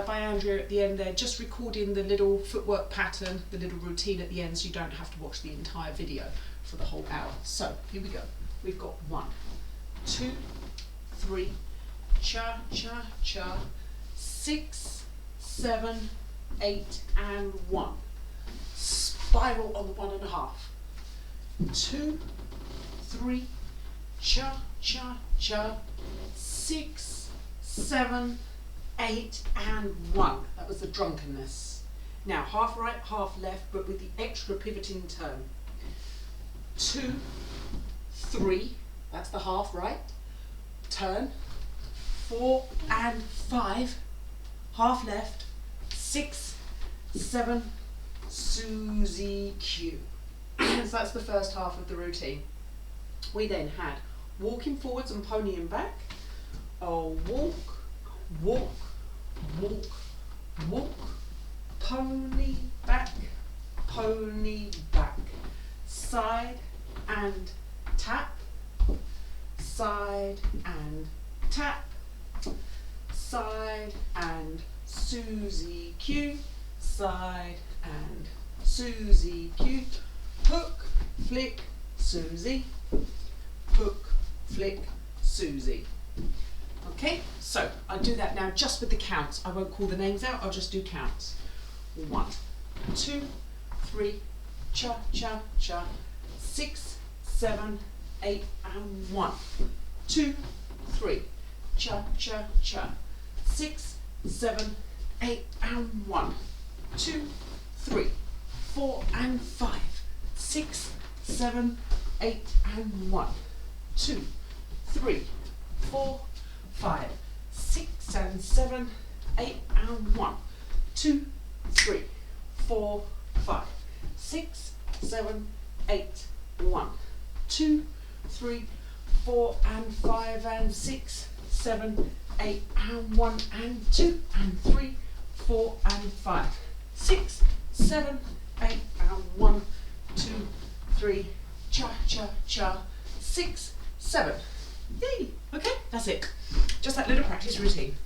by Andrea at the end there, just recording the little footwork pattern, the little routine at the end, so you don't have to watch the entire video for the whole hour. So here we go. We've got 1, 2, 3, cha cha cha, 6, 7, 8 and 1. Spiral on the 1.5. 2, 3, cha cha cha, 6, 7, 8 and 1. That was the drunkenness. Now half right, half left, but with the extra pivoting turn. 2, 3, that's the half right, turn. 4 and 5, half left. 6, 7, Susie Q. So that's the first half of the routine. We then had walking forwards and ponying back. Walk, walk, walk, walk, pony back, side and tap, side and tap, side and Susie Q, side and Susie Q, hook, flick, Susie, hook, flick, Susie. Okay, so I'll do that now just with the counts. I won't call the names out, I'll just do counts. 1, 2, 3, cha cha cha, 6, 7, 8 and 1. 2, 3, cha cha cha, 6, 7, 8 and 1. 2, 3, 4 and 5, 6, 7, 8 and 1. 2, 3, 4, 5, 6 and 7, 8 and 1. 2, 3, 4, 5, 6, 7, 8, 1. 2, 3, 4 and 5 and 6, 7, 8 and 1 and 2 and 3, 4 and 5, 6, 7, 8 and 1, 2, 3, cha cha cha, 6, 7. Yay! Okay, that's it. Just that little practice routine.